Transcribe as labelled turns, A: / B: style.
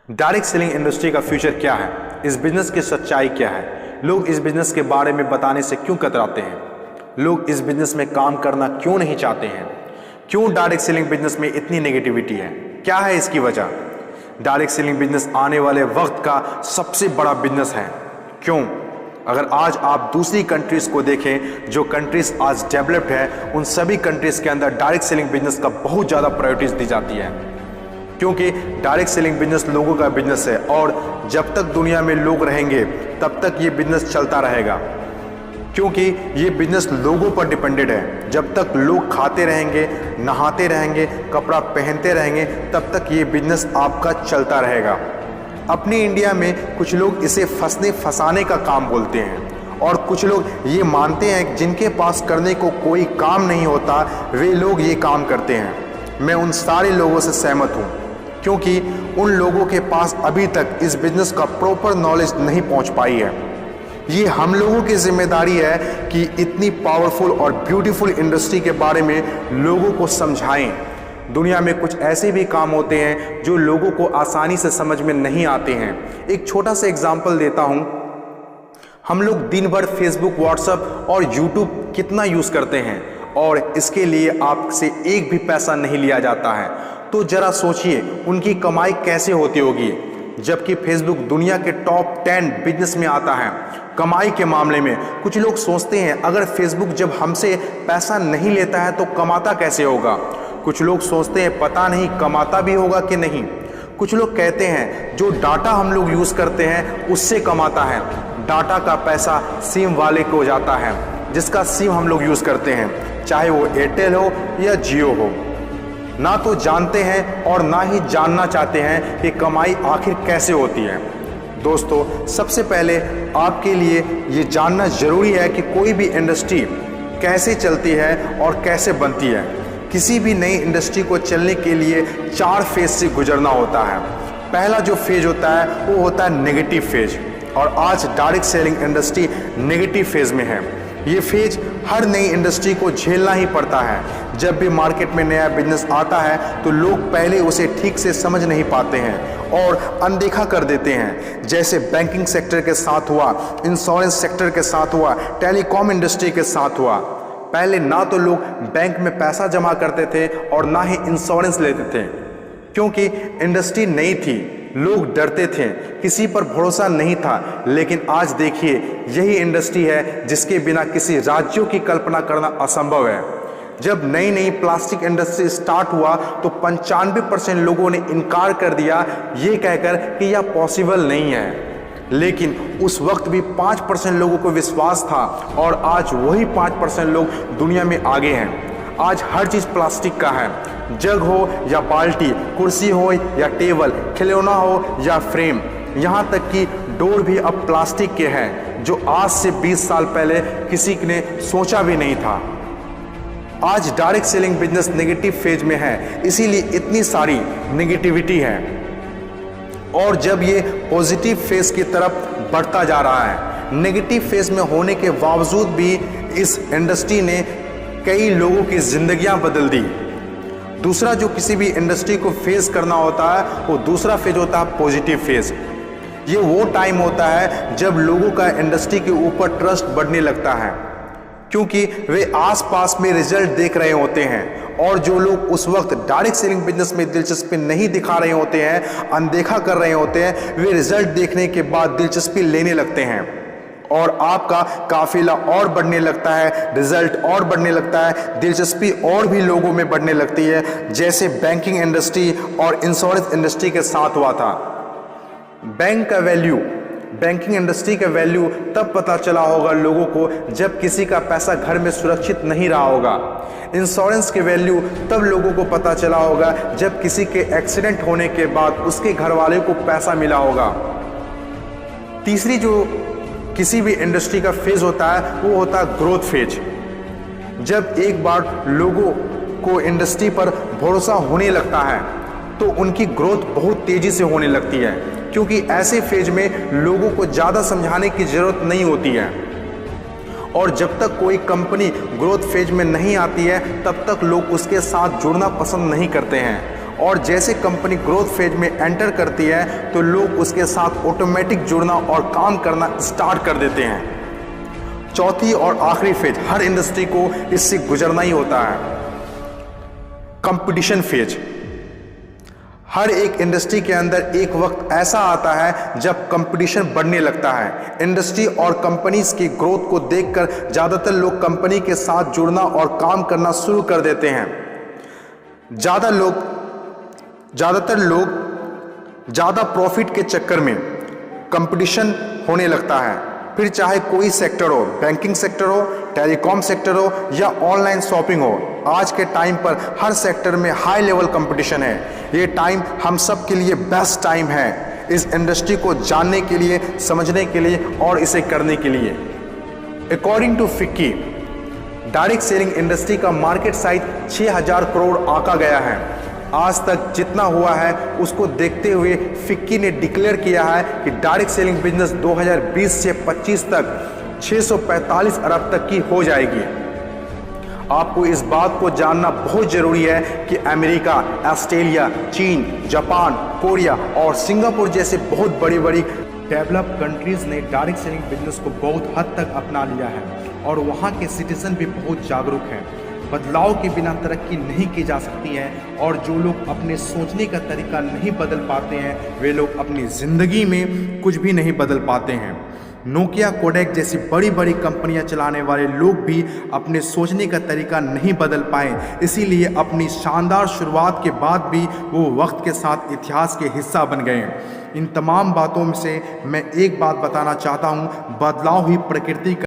A: Direct selling industry का future क्या है, इस बिजनेस की सच्चाई क्या है, लोग इस बिजनेस के बारे में बताने से क्यों कतराते हैं, लोग इस बिजनेस में काम करना क्यों नहीं चाहते हैं, क्यों डायरेक्ट सेलिंग बिजनेस में इतनी नेगेटिविटी है, क्या है इसकी वजह। डायरेक्ट सेलिंग बिजनेस आने वाले वक्त का सबसे बड़ा बिजनेस है। क्यों? अगर आज आप दूसरी कंट्रीज को देखें, जो कंट्रीज आज डेवलप्ड है, उन सभी कंट्रीज के अंदर डायरेक्ट सेलिंग बिजनेस का बहुत ज़्यादा प्रायोरिटीज दी जाती है, क्योंकि डायरेक्ट सेलिंग बिजनेस लोगों का बिजनेस है और जब तक दुनिया में लोग रहेंगे तब तक ये बिजनेस चलता रहेगा, क्योंकि ये बिजनेस लोगों पर डिपेंडेड है। जब तक लोग खाते रहेंगे, नहाते रहेंगे, कपड़ा पहनते रहेंगे, तब तक ये बिजनेस आपका चलता रहेगा। अपने इंडिया में कुछ लोग इसे फंसने फंसाने का काम बोलते हैं और कुछ लोग ये मानते हैं जिनके पास करने को कोई काम नहीं होता वे लोग ये काम करते हैं। मैं उन सारे लोगों से सहमत हूँ, क्योंकि उन लोगों के पास अभी तक इस बिजनेस का प्रॉपर नॉलेज नहीं पहुँच पाई है। ये हम लोगों की जिम्मेदारी है कि इतनी पावरफुल और ब्यूटीफुल इंडस्ट्री के बारे में लोगों को समझाएं। दुनिया में कुछ ऐसे भी काम होते हैं जो लोगों को आसानी से समझ में नहीं आते हैं। एक छोटा सा एग्जांपल देता हूं। हम लोग दिन भर फेसबुक, व्हाट्सएप और यूट्यूब कितना यूज़ करते हैं और इसके लिए आपसे एक भी पैसा नहीं लिया जाता है। तो जरा सोचिए उनकी कमाई कैसे होती होगी, जबकि फेसबुक दुनिया के टॉप 10 बिजनेस में आता है कमाई के मामले में। कुछ लोग सोचते हैं अगर फेसबुक जब हमसे पैसा नहीं लेता है तो कमाता कैसे होगा। कुछ लोग सोचते हैं पता नहीं कमाता भी होगा कि नहीं। कुछ लोग कहते हैं जो डाटा हम लोग यूज़ करते हैं उससे कमाता है। डाटा का पैसा सिम वाले को जाता है, जिसका सिम हम लोग यूज़ करते हैं, चाहे वो एयरटेल हो या जियो हो। ना तो जानते हैं और ना ही जानना चाहते हैं कि कमाई आखिर कैसे होती है। दोस्तों, सबसे पहले आपके लिए ये जानना जरूरी है कि कोई भी इंडस्ट्री कैसे चलती है और कैसे बनती है। किसी भी नई इंडस्ट्री को चलने के लिए 4 फेज से गुजरना होता है। पहला जो फेज होता है वो होता है नेगेटिव फेज, और आज direct selling industry negative phase में है। ये फेज हर नई इंडस्ट्री को झेलना ही पड़ता है। जब भी मार्केट में नया बिजनेस आता है तो लोग पहले उसे ठीक से समझ नहीं पाते हैं और अनदेखा कर देते हैं। जैसे बैंकिंग सेक्टर के साथ हुआ, इंश्योरेंस सेक्टर के साथ हुआ, टेलीकॉम इंडस्ट्री के साथ हुआ। पहले ना तो लोग बैंक में पैसा जमा करते थे और ना ही इंश्योरेंस लेते थे, क्योंकि इंडस्ट्री नई थी, लोग डरते थे, किसी पर भरोसा नहीं था। लेकिन आज देखिए, यही इंडस्ट्री है जिसके बिना किसी राज्यों की कल्पना करना असंभव है। जब नई नई प्लास्टिक इंडस्ट्री स्टार्ट हुआ तो 95% लोगों ने इनकार कर दिया, ये कहकर कि यह पॉसिबल नहीं है। लेकिन उस वक्त भी 5% लोगों को विश्वास था और आज वही 5% लोग दुनिया में आगे हैं। आज हर चीज़ प्लास्टिक का है, जग हो या बाल्टी, कुर्सी हो या टेबल, खिलौना हो या फ्रेम, यहाँ तक कि डोर भी अब प्लास्टिक के हैं, जो आज से 20 साल पहले किसी ने सोचा भी नहीं था। आज direct selling business negative phase में है, इसीलिए इतनी सारी नेगेटिविटी है। और जब ये पॉजिटिव फेज की तरफ बढ़ता जा रहा है, नेगेटिव फेज में होने के बावजूद भी इस इंडस्ट्री ने कई लोगों की जिंदगियां बदल दी। दूसरा जो किसी भी इंडस्ट्री को फेस करना होता है वो दूसरा फेज होता है पॉजिटिव फेज। ये वो टाइम होता है जब लोगों का इंडस्ट्री के ऊपर ट्रस्ट बढ़ने लगता है, क्योंकि वे आसपास में रिजल्ट देख रहे होते हैं। और जो लोग उस वक्त डायरेक्ट सेलिंग बिजनेस में दिलचस्पी नहीं दिखा रहे होते हैं, अनदेखा कर रहे होते हैं, वे रिजल्ट देखने के बाद दिलचस्पी लेने लगते हैं और आपका काफिला और बढ़ने लगता है, रिजल्ट और बढ़ने लगता है, दिलचस्पी और भी लोगों में बढ़ने लगती है। जैसे बैंकिंग इंडस्ट्री और इंश्योरेंस इंडस्ट्री के साथ हुआ था। बैंकिंग इंडस्ट्री का वैल्यू तब पता चला होगा लोगों को जब किसी का पैसा घर में सुरक्षित नहीं रहा होगा। इंश्योरेंस की वैल्यू तब लोगों को पता चला होगा जब किसी के एक्सीडेंट होने के बाद उसके घर वाले को पैसा मिला होगा। तीसरी जो किसी भी इंडस्ट्री का फेज होता है वो होता है ग्रोथ फेज। जब एक बार लोगों को इंडस्ट्री पर भरोसा होने लगता है तो उनकी ग्रोथ बहुत तेजी से होने लगती है, क्योंकि ऐसे फेज में लोगों को ज़्यादा समझाने की ज़रूरत नहीं होती है। और जब तक कोई कंपनी ग्रोथ फेज में नहीं आती है तब तक लोग उसके साथ जुड़ना पसंद नहीं करते हैं और जैसे कंपनी ग्रोथ फेज में एंटर करती है तो लोग उसके साथ ऑटोमेटिक जुड़ना और काम करना स्टार्ट कर देते हैं। चौथी और आखिरी फेज, हर इंडस्ट्री को इससे गुजरना ही होता है, कंपटीशन फेज। हर एक इंडस्ट्री के अंदर एक वक्त ऐसा आता है जब कंपटीशन बढ़ने लगता है। इंडस्ट्री और कंपनीज की ग्रोथ को देखकर ज़्यादातर लोग कंपनी के साथ जुड़ना और काम करना शुरू कर देते हैं। ज़्यादातर लोग ज़्यादा प्रॉफिट के चक्कर में कंपटीशन होने लगता है, फिर चाहे कोई सेक्टर हो, बैंकिंग सेक्टर हो, टेलीकॉम सेक्टर हो या ऑनलाइन शॉपिंग हो। आज के टाइम पर हर सेक्टर में हाई लेवल कंपटीशन है। ये टाइम हम सब के लिए बेस्ट टाइम है इस इंडस्ट्री को जानने के लिए, समझने के लिए और इसे करने के लिए। According to FICCI, direct selling industry का मार्केट साइज 6000 करोड़ आंका गया है। आज तक जितना हुआ है उसको देखते हुए फिक्की ने डिक्लेयर किया है कि डायरेक्ट सेलिंग बिजनेस 2020 से 25 तक 645 अरब तक की हो जाएगी। आपको इस बात को जानना बहुत जरूरी है कि अमेरिका, ऑस्ट्रेलिया, चीन, जापान, कोरिया और सिंगापुर जैसे बहुत बड़ी बड़ी डेवलप कंट्रीज ने डायरेक्ट सेलिंग बिजनेस को बहुत हद तक अपना लिया है और वहाँ के सिटीजन भी बहुत जागरूक हैं। बदलाव के बिना तरक्की नहीं की जा सकती है और जो लोग अपने सोचने का तरीका नहीं बदल पाते हैं वे लोग अपनी ज़िंदगी में कुछ भी नहीं बदल पाते हैं। नोकिया, कोडेक जैसी बड़ी बड़ी कंपनियां चलाने वाले लोग भी अपने सोचने का तरीका नहीं बदल पाए, इसीलिए अपनी शानदार शुरुआत के बाद भी वो वक्त के साथ इतिहास के हिस्सा बन गए। इन तमाम बातों में से मैं एक बात बताना चाहता हूँ, बदलाव ही प्रकृति का